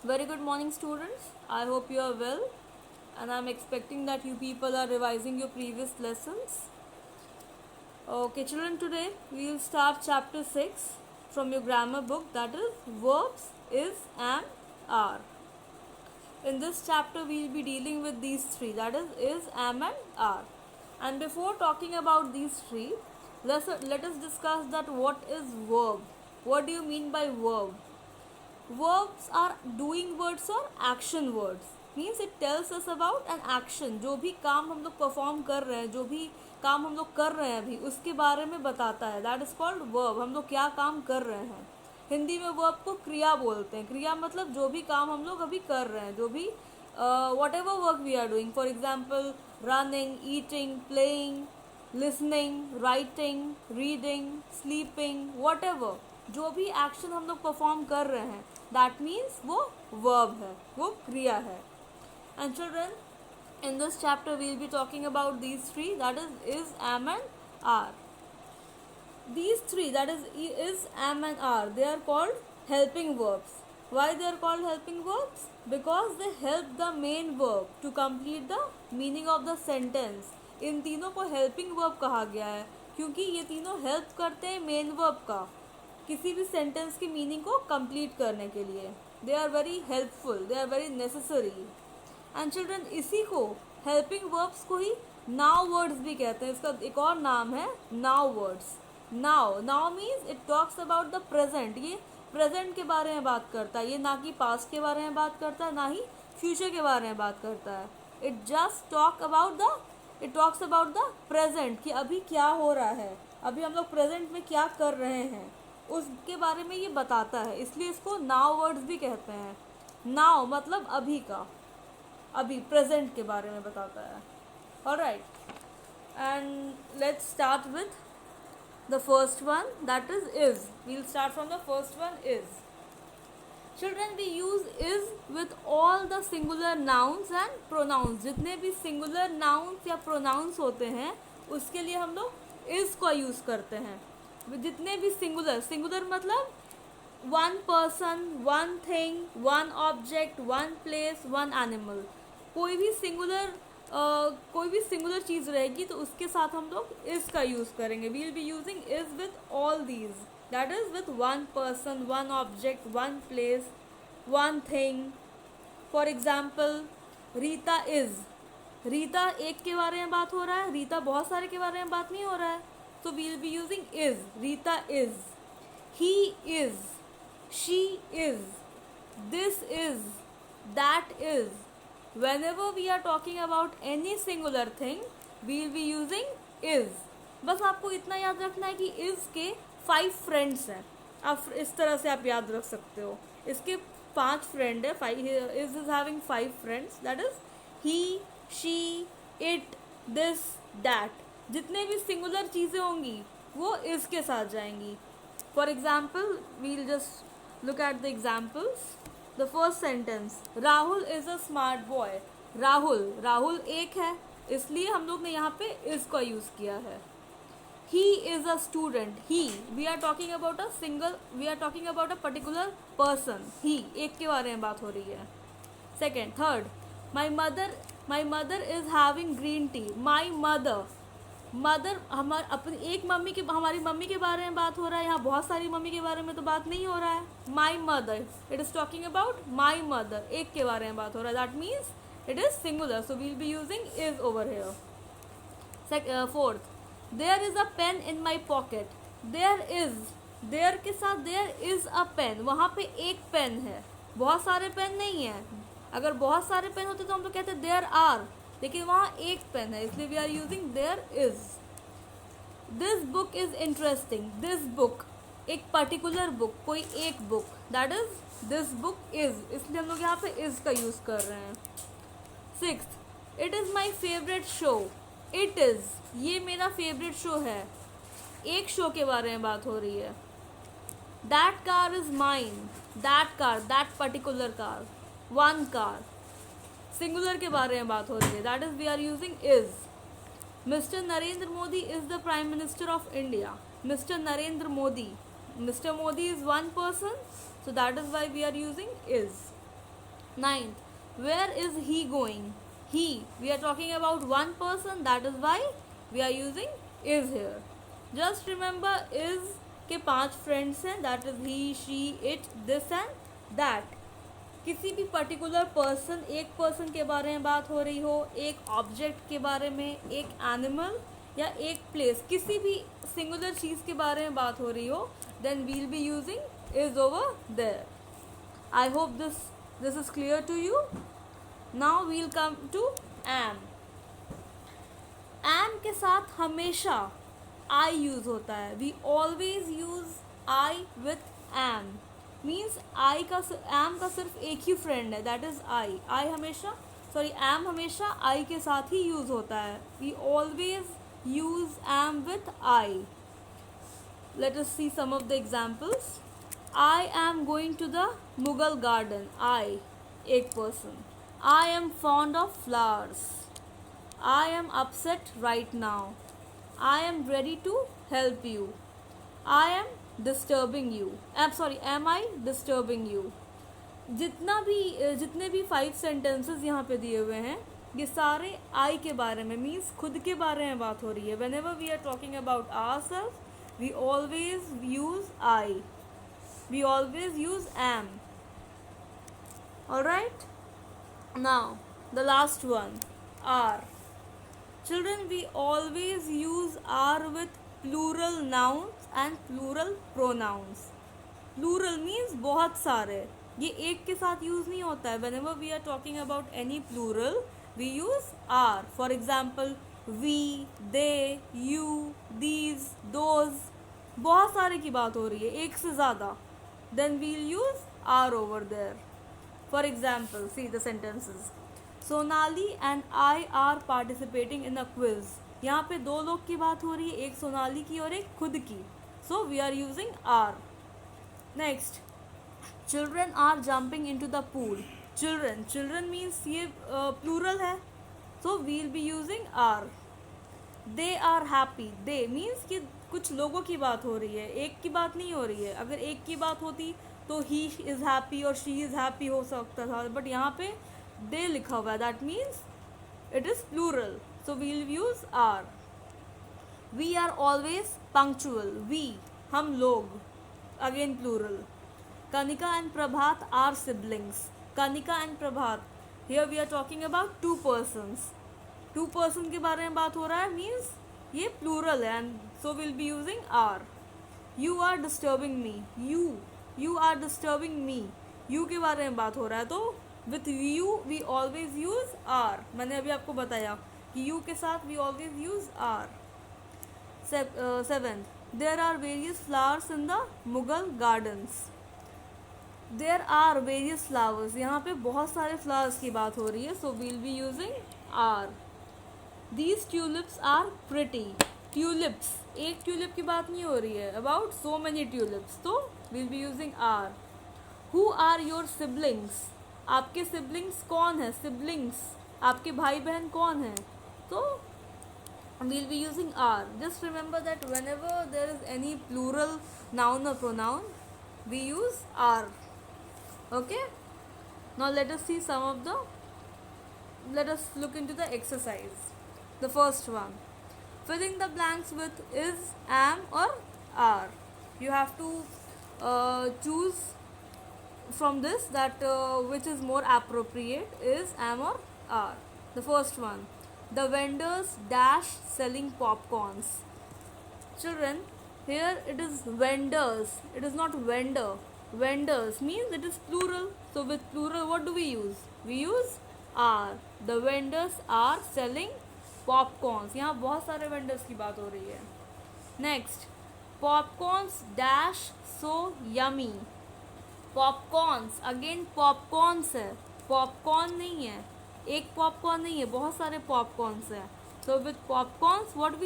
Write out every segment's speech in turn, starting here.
Very good morning, students. I hope you are well, and I'm expecting that you people are revising your previous lessons. Okay, children, today we will start chapter 6 from your grammar book, that is verbs, is, am, are. In this chapter, we will be dealing with these three, that is, am, and are. And before talking about these three, let us discuss that what is verb. What do you mean by verb? Verbs are doing words और action words. Means it tells us about an action. जो भी काम हम लोग perform कर रहे हैं, जो भी काम हम लोग कर रहे हैं अभी, उसके बारे में बताता है. That is called verb. हम लोग क्या काम कर रहे हैं. हिंदी में verb को क्रिया बोलते हैं. क्रिया मतलब जो भी काम हम लोग अभी कर रहे हैं, जो भी whatever work we are doing. For example, running, eating, playing, listening, writing, reading, sleeping, whatever. जो भी एक्शन हम लोग परफॉर्म कर रहे हैं, दैट मीन्स वो वर्ब है, वो क्रिया है. And children, in this chapter we will be talking about these three, that is, am and are. These three, that is, am and are, they are called helping verbs. Why they are called helping verbs? Because they help the main verb to complete the meaning of the sentence. इन तीनों को helping verb कहा गया है क्योंकि ये तीनों help करते हैं main verb का किसी भी सेंटेंस की मीनिंग को कंप्लीट करने के लिए. They are very helpful, they are very necessary. And children, इसी को हेल्पिंग वर्ब्स को ही नाउ वर्ड्स भी कहते हैं. इसका एक और नाम है now words. Now now means it talks about the present. ये प्रेजेंट के बारे में बात करता है, ये ना कि पास्ट के बारे में बात करता है, ना ही फ्यूचर के बारे में बात करता है. It just talks about the present कि अभी क्या हो रहा है, अभी हम लोग प्रेजेंट में क्या कर रहे हैं, उसके बारे में ये बताता है. इसलिए इसको नाउ वर्ड्स भी कहते हैं. नाउ मतलब अभी का, अभी प्रेजेंट के बारे में बताता है. Alright, and let's start with the first one, that is. We'll start from the first one, is. Children, we use is with all the singular nouns and pronouns. जितने भी सिंगुलर नाउन्स या pronounce होते हैं उसके लिए हम लोग is को यूज़ करते हैं. जितने भी सिंगुलर मतलब one person, one thing, one object, one place, one animal. कोई भी सिंगुलर चीज़ रहेगी तो उसके साथ हम लोग इज का यूज़ करेंगे. We will be using is with all these, that is with one person, one object, one place, one thing. For example, Rita is. Rita एक के बारे में बात हो रहा है, रीता बहुत सारे के बारे में बात नहीं हो रहा है. So we will be using is. Rita is. He is. She is. This is. That is. Whenever we are talking about any singular thing, we will be using is. बस आपको इतना याद रखना है कि is के 5 friends हैं. आप इस तरह से आप याद रख सकते हो. इसके 5 फ्रेंड है. Is having 5 friends. That is he, she, it, this, that. जितने भी सिंगुलर चीज़ें होंगी वो इसके साथ जाएंगी. For example, we'll just look at the examples. The first sentence, Rahul is a smart boy. Rahul एक है, इसलिए हम लोग ने यहाँ पे इज का यूज़ किया है. He is a student. He, we are talking about a particular person. He, एक के बारे में बात हो रही है. Second, third, my mother is having green tea. My mother हमारी मम्मी के बारे में बात हो रहा है. यहाँ बहुत सारी मम्मी के बारे में तो बात नहीं हो रहा है. My mother, it is talking about my mother, एक के बारे में बात हो रहा है. That means it is singular, so we will be using is over here. Fourth, there is a pen in my pocket. There के साथ देयर इज़ अ पेन. वहाँ पे एक पेन है, बहुत सारे पेन नहीं है. अगर बहुत सारे पेन होते तो हम लोग कहते देयर आर, लेकिन वहाँ एक पेन है, इसलिए we are using there is. This book is interesting. This book, एक पर्टिकुलर बुक, कोई एक book, that is this book is, इसलिए हम लोग यहाँ पे इज का यूज़ कर रहे हैं. Sixth, it is my favourite show. It is, ये मेरा फेवरेट शो है. एक शो के बारे में बात हो रही है. That car is mine. That particular car, one car. Singular के बारे में बात हो रही है, that is we are using is. Mr Narendra Modi is the prime minister of India. Mr Narendra Modi, Mr Modi is one person, so that is why we are using is. Ninth, where is he going? He, we are talking about one person, that is why we are using is here. Just remember is के 5 friends हैं, that is he, she, it, this and that. किसी भी particular person, एक person के बारे में बात हो रही हो, एक ऑब्जेक्ट के बारे में, एक एनिमल या एक प्लेस, किसी भी सिंगुलर चीज़ के बारे में बात हो रही हो, then we'll be using is over there. I hope this is clear to you. Now we'll come to am. Am के साथ हमेशा आई यूज होता है. We always use I with am. Means I का एम का सिर्फ एक ही फ्रेंड है, दैट इज आई. एम हमेशा आई के साथ ही यूज होता है. We always use am with I. Let us see some of the examples. I am going to the Mughal garden. I, एक person. I am fond of flowers. I am upset right now. I am ready to help you. I am disturbing you. Am I disturbing you? जितने भी 5 sentences यहाँ पे दिए हुए हैं, ये सारे आई के बारे में, मीन्स खुद के बारे में बात हो रही है. Whenever we are talking about ourselves we always use I, we always use am. Alright, now the last one, are. Children, we always use are with plural nouns and plural pronouns. Plural means बहुत सारे, ये एक के साथ use नहीं होता है. Whenever we are talking about any plural we use are. For example, we, they, you, these, those. बहुत सारे की बात हो रही है, एक से ज़्यादा, then we'll use are over there. For example, see the sentences. Sonali and I are participating in a quiz. यहाँ पे 2 लोग की बात हो रही है, एक सोनाली की और एक खुद की. So we are using are. Next, children are jumping into the pool. Children means ये plural है, so we'll be using are. They are happy. They means कि कुछ लोगों की बात हो रही है, एक की बात नहीं हो रही है. अगर एक की बात होती तो he is happy और she is happy हो सकता था, बट यहाँ पे they लिखा हुआ है, that means it is plural, so we'll use are. We are always punctual. We, हम लोग, again plural. Kanika and Prabhat are siblings. Kanika and Prabhat, here we are talking about 2 persons. 2 person के बारे में बात हो रहा है, means ये plural है, and so we'll be using are. You are disturbing me. You are disturbing me. You के बारे में बात हो रहा है, तो with you we always use are. मैंने अभी आपको बताया कि you के साथ we always use are. 7th, there are various flowers in the Mughal gardens. There are various flowers. यहाँ पे बहुत सारे flowers की बात हो रही है, so we'll be using are. These tulips are pretty. Tulips, एक tulip की बात नहीं हो रही है, about so many tulips, तो we'll be using are. Who are your siblings? आपके siblings कौन है? Siblings, आपके भाई बहन कौन है? तो we'll be using are. Just remember that whenever there is any plural noun or pronoun, we use are. Okay, now let us look into the exercise. The first one, filling the blanks with is, am or are. You have to choose from this that which is more appropriate, is, am or are. The first one, the vendors dash selling popcorns. Children, here it is vendors, it is not vendor. Vendors means it is plural, so with plural what do we use? We use are. The vendors are selling popcorns. यहाँ बहुत सारे vendors की बात हो रही है. Next, popcorns dash so yummy. Popcorns, again popcorns है, popcorn नहीं है, एक popcorn नहीं है, बहुत सारे popcorns है. So with popcorns what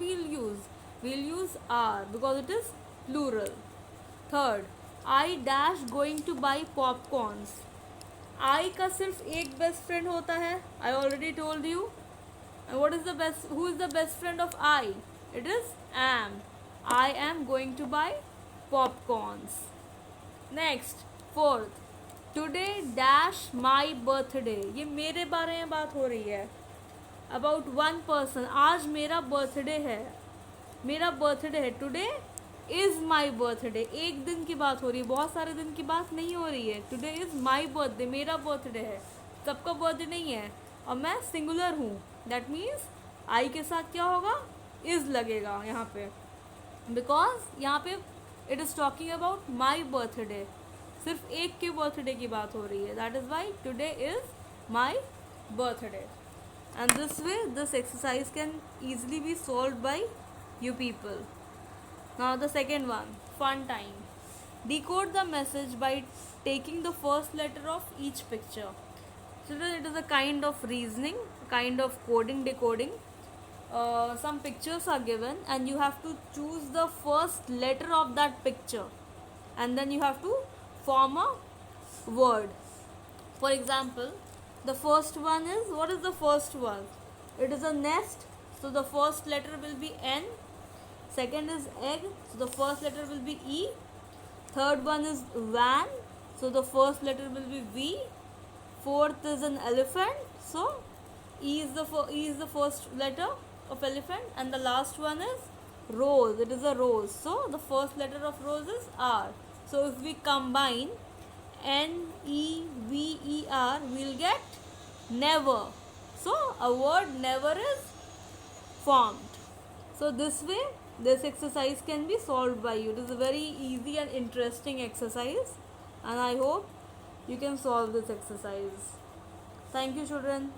we'll use? We'll use are because it is plural. Third, I dash going to buy popcorns. I का सिर्फ एक best friend होता है, I already told you. And who is the best friend of I? It is am. I am going to buy popcorns. Next, fourth, today dash my birthday, ये मेरे बारे में बात हो रही है. अबाउट वन पर्सन, आज मेरा बर्थडे है, मेरा बर्थडे है. टुडे इज़ माई बर्थडे, एक दिन की बात हो रही है, बहुत सारे दिन की बात नहीं हो रही है. टुडे इज़ माई बर्थडे, मेरा बर्थडे है, सबका बर्थडे नहीं है, और मैं सिंगुलर हूँ. दैट मीन्स आई के साथ क्या होगा, इज़ लगेगा यहाँ पे, बिकॉज यहाँ पे it is talking about my birthday, सिर्फ एक के बर्थडे की बात हो रही है. That is why today is my birthday. And this way this exercise can easily be solved by you people. Now the second one, fun time. Decode the message by taking the first letter of each picture. Children, it is a kind of reasoning, kind of coding, decoding. Some pictures are given and you have to choose the first letter of that picture, and then you have to form a word. For example, the first one is, what is the first one? It is a nest, so the first letter will be N. Second is egg, so the first letter will be E. Third one is van, so the first letter will be V. Fourth is an elephant, so E is the first letter of elephant. And the last one is rose, it is a rose, so the first letter of rose is R. So if we combine NEVER, we'll get never. So a word never is formed. So this way this exercise can be solved by you. It is a very easy and interesting exercise, and I hope you can solve this exercise. Thank you, children.